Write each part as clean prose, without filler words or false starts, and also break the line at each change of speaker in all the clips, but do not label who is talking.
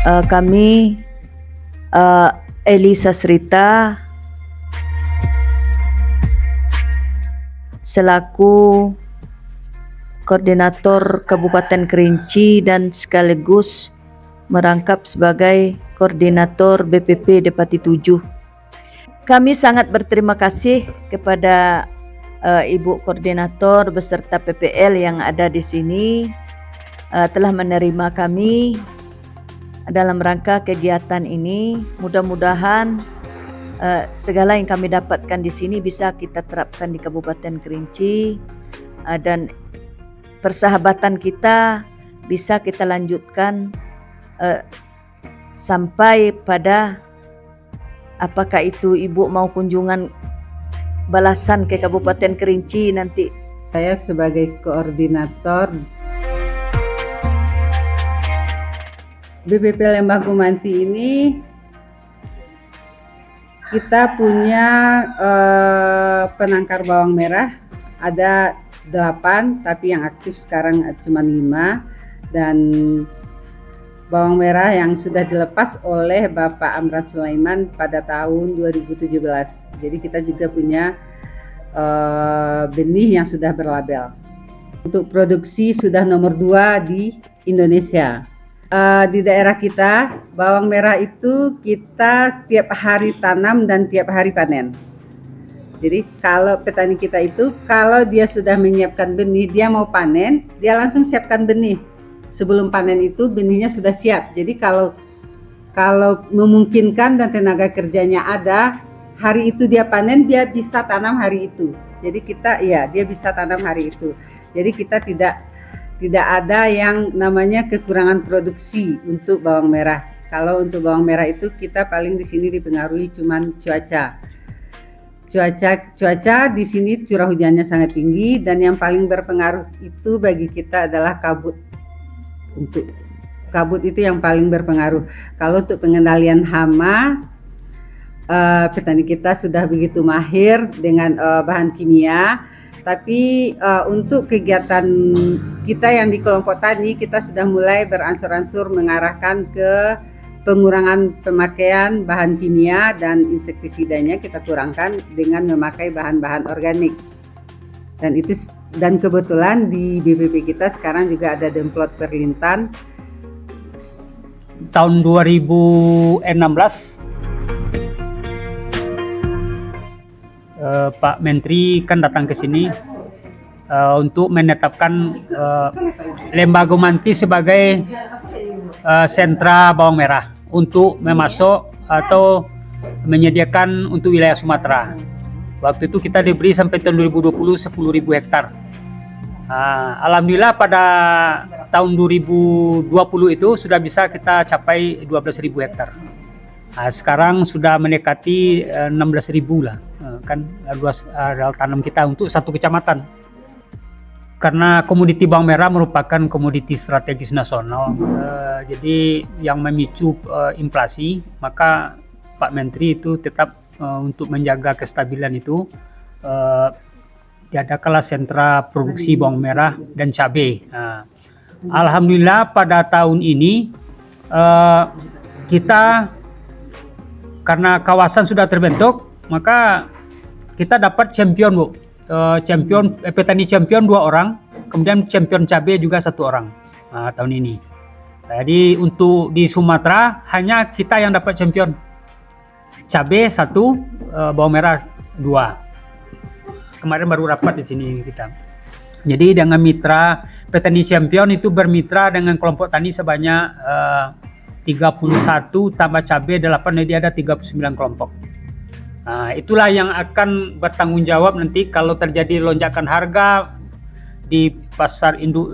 Kami Elisa Srita selaku Koordinator Kabupaten Kerinci dan sekaligus merangkap sebagai Koordinator BPP Depati 7. Kami sangat berterima kasih kepada Ibu Koordinator beserta PPL yang ada di sini telah menerima kami dalam rangka kegiatan ini. Mudah-mudahan segala yang kami dapatkan di sini bisa kita terapkan di Kabupaten Kerinci dan persahabatan kita bisa kita lanjutkan sampai pada apakah itu Ibu mau kunjungan balasan ke Kabupaten Kerinci nanti.
Saya sebagai koordinator BPP Lembah Gumanti ini, kita punya penangkar bawang merah ada 8, tapi yang aktif sekarang cuma 5, dan bawang merah yang sudah dilepas oleh Bapak Amran Sulaiman pada tahun 2017. Jadi kita juga punya benih yang sudah berlabel. Untuk produksi sudah nomor 2 di Indonesia. Di daerah kita bawang merah itu kita tiap hari tanam dan tiap hari panen. Jadi kalau petani kita itu kalau dia sudah menyiapkan benih, dia mau panen, dia langsung siapkan benih. Sebelum panen itu benihnya sudah siap. Jadi kalau memungkinkan dan tenaga kerjanya ada, hari itu dia panen, dia bisa tanam hari itu. Jadi dia bisa tanam hari itu. Jadi kita tidak ada yang namanya kekurangan produksi untuk bawang merah. Kalau untuk bawang merah itu kita paling di sini dipengaruhi cuman cuaca di sini curah hujannya sangat tinggi, dan yang paling berpengaruh itu bagi kita adalah kabut. Untuk kabut itu yang paling berpengaruh. Kalau untuk pengendalian hama, petani kita sudah begitu mahir dengan bahan kimia, tapi untuk kegiatan kita yang di kelompok tani, kita sudah mulai beransur-ansur mengarahkan ke pengurangan pemakaian bahan kimia dan insektisidanya kita kurangkan dengan memakai bahan-bahan organik. Dan kebetulan di BPP kita sekarang juga ada demplot perlintan.
Tahun 2016 Pak Menteri kan datang ke sini untuk menetapkan Lembah Gumanti sebagai sentra bawang merah untuk memasok atau menyediakan untuk wilayah Sumatera. Waktu itu kita diberi sampai tahun 2020 10.000 hektar. Alhamdulillah pada tahun 2020 itu sudah bisa kita capai 12.000 hektar. Sekarang sudah mendekati 16.000 lah, kan luas areal tanam kita untuk satu kecamatan. Karena komoditi bawang merah merupakan komoditi strategis nasional, jadi yang memicu inflasi, maka Pak Menteri itu tetap untuk menjaga kestabilan itu diadakanlah sentra produksi bawang merah dan cabai. Alhamdulillah pada tahun ini kita karena kawasan sudah terbentuk, maka kita dapat champion, Bu. Petani champion 2 orang, kemudian champion cabai juga 1 orang tahun ini. Jadi untuk di Sumatera hanya kita yang dapat champion, cabai 1, bawang merah 2. Kemarin baru rapat di sini kita. Jadi dengan mitra petani champion itu bermitra dengan kelompok tani sebanyak 31 tambah cabai 8, jadi ada 39 kelompok. Itulah yang akan bertanggung jawab nanti kalau terjadi lonjakan harga di pasar induk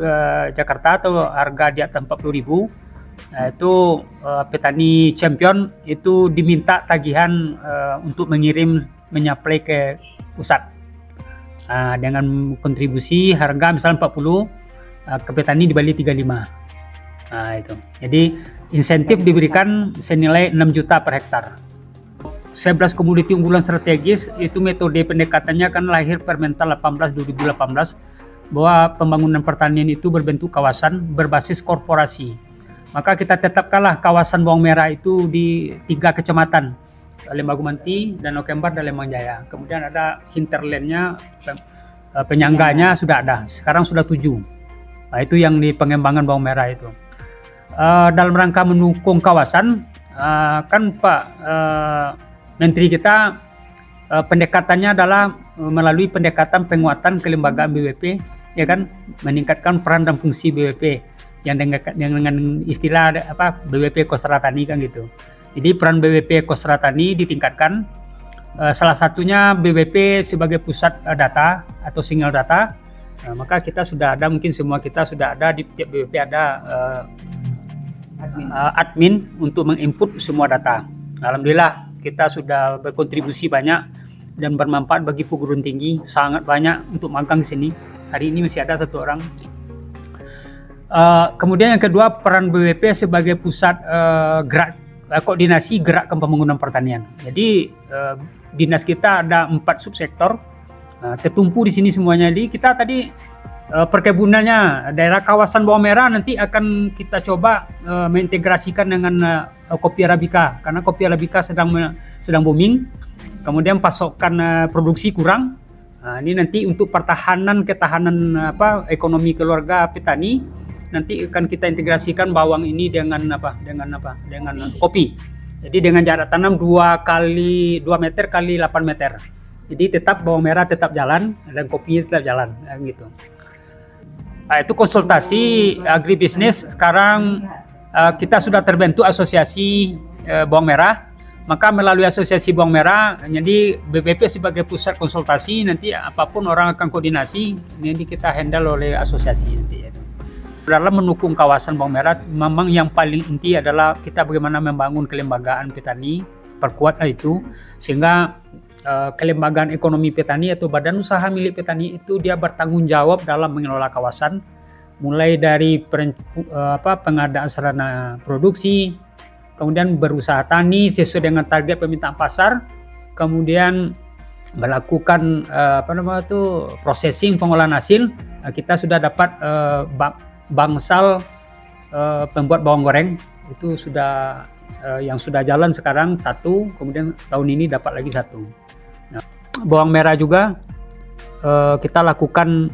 Jakarta atau harga di atas 40.000. Itu petani champion itu diminta tagihan untuk menyaplai ke pusat dengan kontribusi harga misalnya 40, ke petani dibalik 35. Itu. Jadi insentif diberikan senilai 6 juta per hektar. 11 komoditi unggulan strategis itu metode pendekatannya kan lahir Permental 18 2018 bahwa pembangunan pertanian itu berbentuk kawasan berbasis korporasi. maka kita tetapkanlah kawasan bawang merah itu di 3 kecamatan, Lembaga Manti, Danau Kembar, dan Lembang Jaya. Kemudian ada hinterlandnya, penyangganya sudah ada, sekarang sudah 7. Nah, itu yang di pengembangan bawang merah itu. Dalam rangka mendukung kawasan, kan Pak Menteri kita pendekatannya adalah melalui pendekatan penguatan kelembagaan BWP, ya kan, meningkatkan peran dan fungsi BWP yang dengan istilah BWP Kostra Tani kan gitu. Jadi peran BWP Kostra Tani ditingkatkan, salah satunya BWP sebagai pusat data atau single data. Maka kita sudah ada, mungkin semua kita sudah ada di tiap BWP ada admin untuk menginput semua data. Alhamdulillah kita sudah berkontribusi banyak dan bermanfaat bagi perguruan tinggi, sangat banyak untuk magang di sini. Hari ini masih ada 1 orang. Kemudian yang kedua, peran BWP sebagai pusat koordinasi gerakan pembangunan pertanian. Jadi dinas kita ada 4 subsektor, tertumpu di sini semuanya. Jadi kita tadi perkebunannya daerah kawasan bawang merah nanti akan kita coba mengintegrasikan dengan kopi arabica, karena kopi arabica sedang booming. Kemudian pasokan produksi kurang. Ini nanti untuk ketahanan ekonomi keluarga petani. Nanti akan kita integrasikan bawang ini dengan kopi. Jadi dengan jarak tanam 2 meter kali 8 meter. Jadi tetap bawang merah tetap jalan dan kopinya tetap jalan, gitu. Itu konsultasi agribisnis. Sekarang kita sudah terbentuk asosiasi bawang merah. Maka melalui asosiasi bawang merah, jadi BPP sebagai pusat konsultasi, nanti apapun orang akan koordinasi, ini kita handle oleh asosiasi nanti. Dalam mendukung kawasan bawang merah, memang yang paling inti adalah kita bagaimana membangun kelembagaan petani, perkuat itu, sehingga kelembagaan ekonomi petani atau badan usaha milik petani itu dia bertanggung jawab dalam mengelola kawasan, mulai dari pengadaan sarana produksi, kemudian berusaha tani sesuai dengan target permintaan pasar, kemudian melakukan processing pengolahan hasil. Kita sudah dapat bangsal pembuat bawang goreng itu sudah yang sudah jalan sekarang 1, kemudian tahun ini dapat lagi 1. Nah, bawang merah juga kita lakukan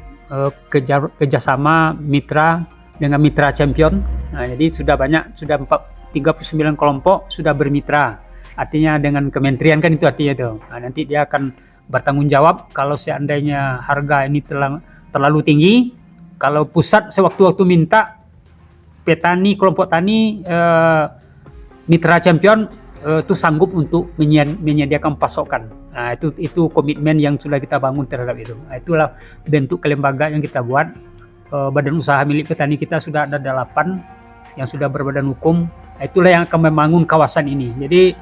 kerjasama mitra dengan mitra champion. Nah, jadi sudah 39 kelompok sudah bermitra. Artinya dengan kementerian kan itu artinya itu. Nah, nanti dia akan bertanggung jawab kalau seandainya harga ini terlalu tinggi. Kalau pusat sewaktu-waktu minta, petani, kelompok tani, mitra champion itu sanggup untuk menyediakan pasokan. Nah, itu komitmen yang sudah kita bangun terhadap itu. Nah, itulah bentuk kelembagaan yang kita buat. Badan usaha milik petani kita sudah ada 8 yang sudah berbadan hukum. Nah, itulah yang akan membangun kawasan ini. Jadi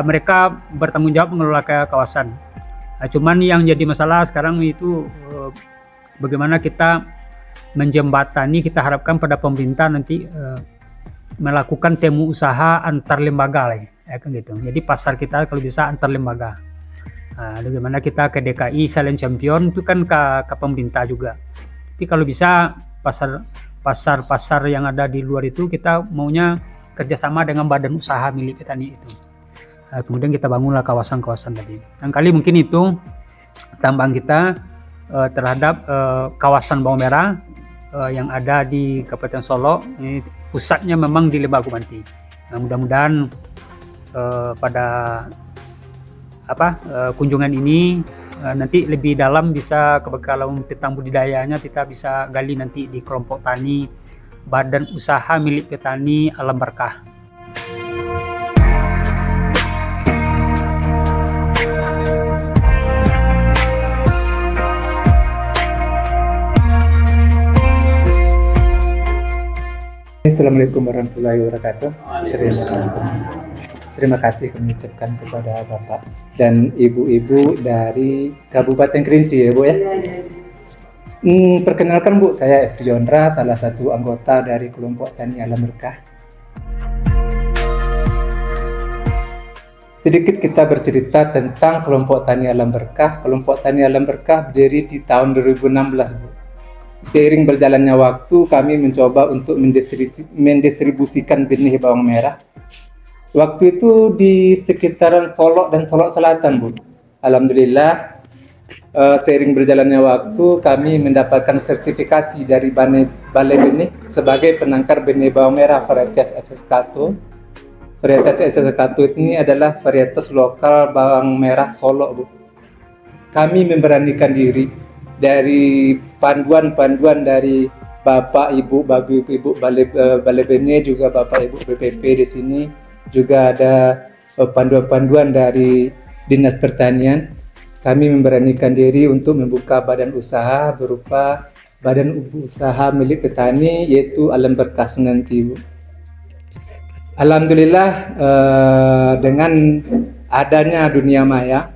mereka bertanggung jawab mengelola kawasan. Nah, cuman yang jadi masalah sekarang itu bagaimana kita menjembatani, kita harapkan pada pemerintah nanti melakukan temu usaha antar lembaga lah, ya kan gitu. Jadi pasar kita kalau bisa antar lembaga. Bagaimana kita ke DKI Silent Champion itu kan ke pemerintah juga. Tapi kalau bisa pasar yang ada di luar itu kita maunya kerjasama dengan badan usaha milik petani itu. Kemudian kita bangunlah kawasan-kawasan tadi. Dan kali mungkin itu tambahan kita terhadap kawasan bawang merah yang ada di Kabupaten Solok. Ini pusatnya memang di Lembaga Manti. Nah, mudah-mudahan pada kunjungan ini nanti lebih dalam bisa kalau tentang budidayanya kita bisa gali nanti di kelompok tani Badan Usaha Milik Petani Alam Berkah.
Assalamualaikum warahmatullahi wabarakatuh. Terima kasih kami ucapkan kepada Bapak dan Ibu-Ibu dari Kabupaten Kerinci ya Bu ya. Perkenalkan Bu, saya F. Jondra, salah satu anggota dari kelompok Tani Alam Berkah. Sedikit kita bercerita tentang kelompok Tani Alam Berkah. Kelompok Tani Alam Berkah berdiri di tahun 2016 Bu. seiring berjalannya waktu kami mencoba untuk mendistribusikan benih bawang merah. Waktu itu di sekitaran Solok dan Solok Selatan, Bu. Alhamdulillah, seiring berjalannya waktu kami mendapatkan sertifikasi dari Balai Benih sebagai penangkar benih bawang merah varietas SS1. Varietas SS1 ini adalah varietas lokal bawang merah Solok, Bu. Kami memberanikan diri dari panduan-panduan dari Bapak Ibu Balai Benih, juga Bapak Ibu BPP di sini, juga ada panduan-panduan dari Dinas Pertanian. Kami memberanikan diri untuk membuka badan usaha berupa badan usaha milik petani, yaitu Alam Berkah nanti, Bu. Alhamdulillah, dengan adanya dunia maya,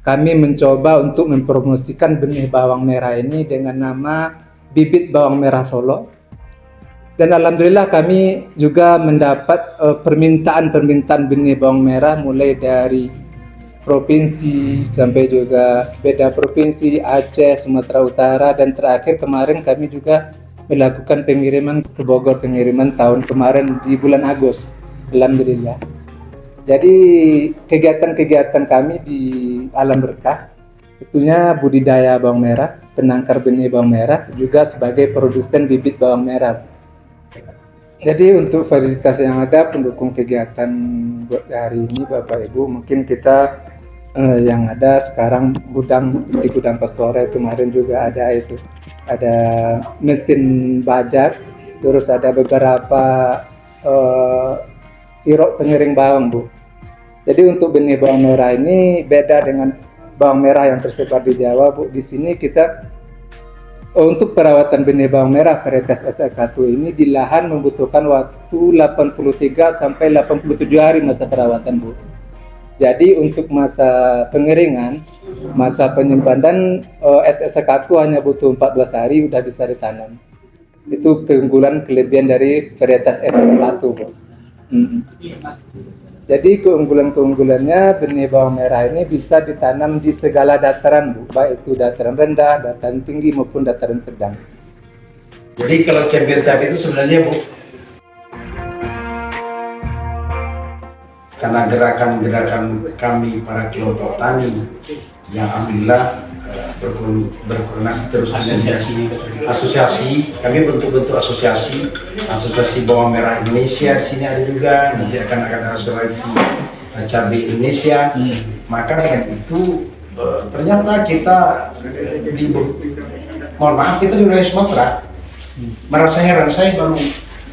kami mencoba untuk mempromosikan benih bawang merah ini dengan nama bibit bawang merah Solo. Dan alhamdulillah kami juga mendapat permintaan benih bawang merah mulai dari provinsi sampai juga beda provinsi, Aceh, Sumatera Utara, dan terakhir kemarin kami juga melakukan pengiriman ke Bogor, pengiriman tahun kemarin di bulan Agustus. Alhamdulillah. Jadi kegiatan-kegiatan kami di Alam Berkah itunya budidaya bawang merah, penangkar benih bawang merah, juga sebagai produsen bibit bawang merah. Jadi untuk fasilitas yang ada pendukung kegiatan buat hari ini Bapak Ibu, mungkin kita yang ada sekarang di gudang Pastora kemarin juga ada mesin bajak, terus ada beberapa irok pengiring bawang, Bu. Jadi untuk benih bawang merah ini beda dengan bawang merah yang tersebar di Jawa, Bu. Di sini kita untuk perawatan benih bawang merah varietas SS1 ini di lahan membutuhkan waktu 83 sampai 87 hari masa perawatan, Bu. Jadi untuk masa pengeringan, masa penyimpanan SS1 hanya butuh 14 hari udah bisa ditanam. Itu keunggulan kelebihan dari varietas SS1, Bu. Jadi keunggulannya benih bawang merah ini bisa ditanam di segala dataran, Bu, baik itu dataran rendah, dataran tinggi maupun dataran sedang.
Jadi kalau champion cabai itu sebenarnya, Bu, karena gerakan-gerakan kami para kelompok tani yang alhamdulillah berkoordinasi terus asosiasi, kami bentuk asosiasi bawang merah Indonesia di sini ada juga, nanti akan ada asosiasi cabai Indonesia. Maka dengan itu ternyata kita mohon maaf, kita di wilayah Sumatera merasa heran. Saya baru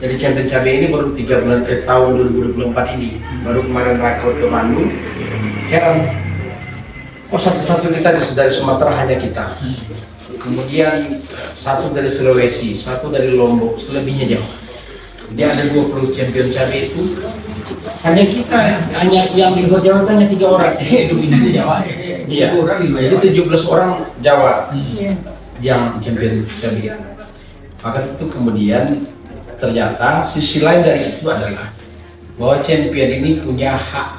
jadi champion cabai ini baru 3 bulan tahun 2024 ini, baru kemarin rakor ke Bandung, heran. Oh, satu-satu kita dari Sumatera hanya kita. Kemudian satu dari Sulawesi, satu dari Lombok, selebihnya Jawa. Jadi ada 20 champion cabai itu hanya kita, hanya yang di luar Jawa hanya 3 orang. Dominannya Jawa. Iya. Jadi 17 orang Jawa yang champion cabai itu. Maka itu kemudian ternyata sisi lain dari itu adalah bahwa champion ini punya hak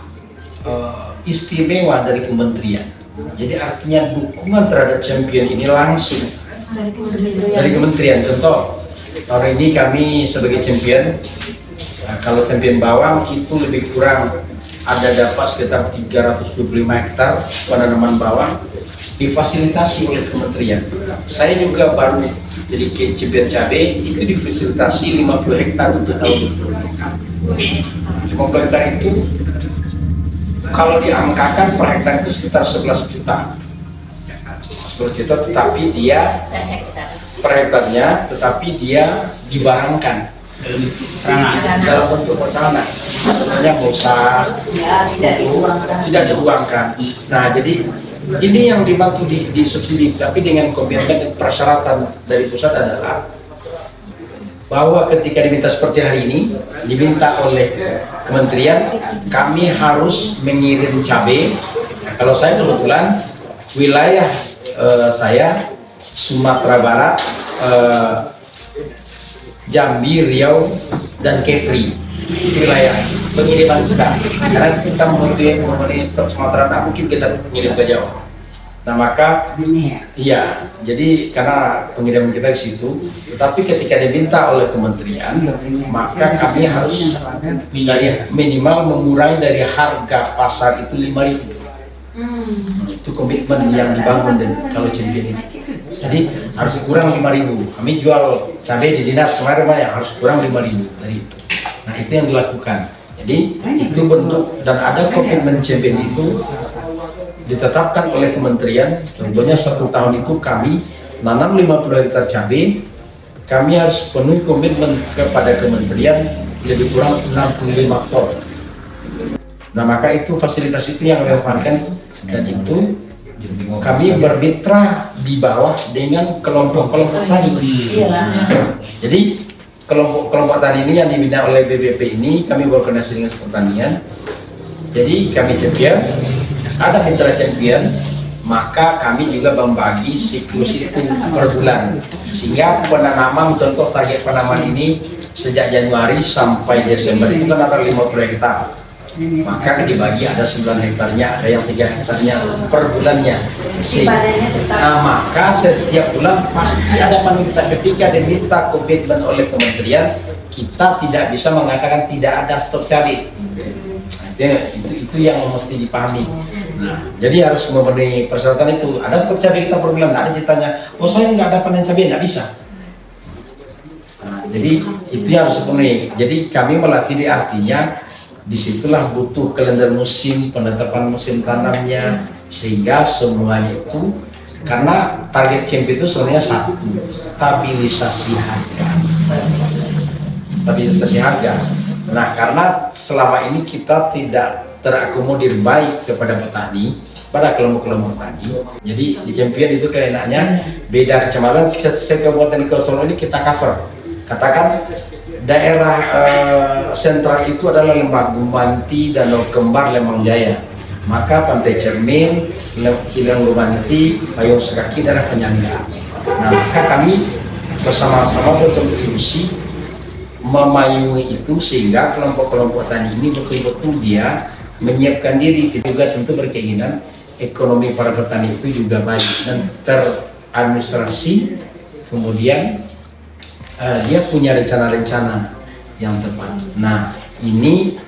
istimewa dari kementerian. Jadi artinya dukungan terhadap champion ini langsung dari kementerian. Contoh, tahun ini kami sebagai champion, kalau champion bawang itu lebih kurang ada dapat sekitar 325 hektar penanaman bawang difasilitasi oleh kementerian. Saya juga baru jadi champion cabai itu difasilitasi 50 hektar untuk tahun ini. 50 hektar itu kalau diangkakan per hektar itu sekitar 11 juta. 11 juta, tetapi dia per hektarnya, tetapi dia dibarangkan dalam bentuk pesanan. Sebenarnya bosan, tidak diuangkan. Nah, jadi ini yang dibantu di subsidi, tapi dengan komitmen dan persyaratan dari pusat adalah bahwa ketika diminta seperti hari ini, diminta oleh kementerian, kami harus mengirim cabai. Nah, kalau saya kebetulan wilayah saya Sumatera Barat, Jambi, Riau, dan Kepri, wilayah pengiriman kita. Karena kita memenuhi stok Sumatera, tak mungkin kita mengirim ke Jawa. Nah maka iya, jadi karena pengiriman kita ke situ, tetapi ketika diminta oleh kementerian, maka kami harus dari minimal mengurangi dari harga pasar itu 5.000. Itu komitmen yang dibangun dan kalau champion ini. Jadi harus kurang 5.000. Kami jual cabai di dinas kemarin yang harus kurang 5.000 dari itu. Nah itu yang dilakukan. Jadi itu bentuk dan ada komitmen champion itu ditetapkan oleh kementerian. Contohnya 1 tahun itu kami nanam 50 hektar cabai, kami harus penuhi komitmen kepada kementerian lebih kurang 65 ton. Nah maka itu fasilitas itu yang dimanfaatkan, dan itu kami bermitra di bawah dengan kelompok-kelompok tani. Jadi kelompok-kelompok tani ini yang dibina oleh BBP ini kami berkoordinasi dengan pertanian. Jadi kami champion, ada mitra champion, maka kami juga membagi siklus itu per bulan, sehingga penanaman, contoh target penanaman ini sejak Januari sampai Desember itu kan ada 50 hektar, maka dibagi ada 9 hektarnya, ada yang 3 hektarnya per bulannya. Maka setiap bulan pasti ada panitia. Ketika diminta komitmen oleh kementerian, kita tidak bisa mengatakan tidak ada stok cabai. Itu yang mesti dipahami. Nah, jadi harus memenuhi persyaratan itu. Ada stok cabai kita per bulan, nggak ada ceritanya, oh saya nggak ada panen cabai, nggak bisa. Nah, jadi itu yang harus dipenuhi. Jadi kami melatih, artinya disitulah butuh kalender musim, penetapan musim tanamnya, sehingga semuanya itu, karena target champion itu sebenarnya satu, stabilisasi harga. Stabilisasi harga. Nah, karena selama ini kita tidak terakomodir baik kepada petani, pada kelompok-kelompok petani. Jadi di champion itu keenaknya beda kecamatan, Kabupaten Solo ini kita cover. Katakan daerah sentral itu adalah Lembah Gumanti, Danau Kembar, Lembang Jaya. Maka Pantai Cermin, Kilang Gumanti, Payung Sekaki, daerah penyangga. Nah, maka kami bersama-sama berkontribusi memayungi itu, sehingga kelompok-kelompok tani ini betul-betul dia menyiapkan diri. Juga tentu berkeinginan ekonomi para petani itu juga baik dan teradministrasi, kemudian dia punya rencana-rencana yang tepat. Nah ini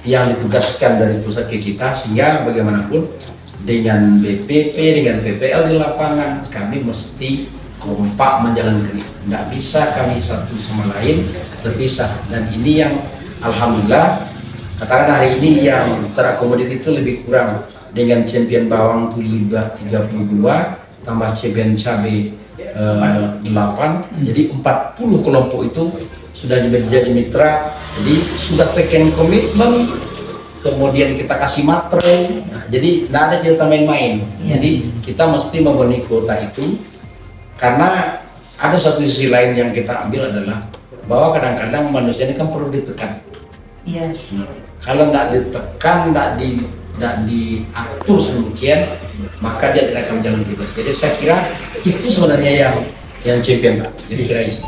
yang ditugaskan dari pusat ke kita, sehingga bagaimanapun dengan BPP, dengan PPL di lapangan, kami mesti kompak menjalankan itu. Tidak bisa kami satu sama lain terpisah. Dan ini yang alhamdulillah, katakan hari ini yang terakomodir itu lebih kurang. Dengan champion bawang itu 32 tambah champion cabai 8, jadi 40 kelompok itu sudah menjadi mitra. Jadi sudah taken komitmen, kemudian kita kasih materai. Nah, jadi tidak ada cerita main-main. Jadi kita mesti memenuhi kuota itu. Karena ada satu sisi lain yang kita ambil adalah bahwa kadang-kadang manusia ini kan perlu ditekan.
Iya.
Kalau tidak ditekan, tidak diatur sedemikian, maka dia tidak akan menjalani tugas. Jadi saya kira itu sebenarnya yang champion, Pak. Jadi kira ini.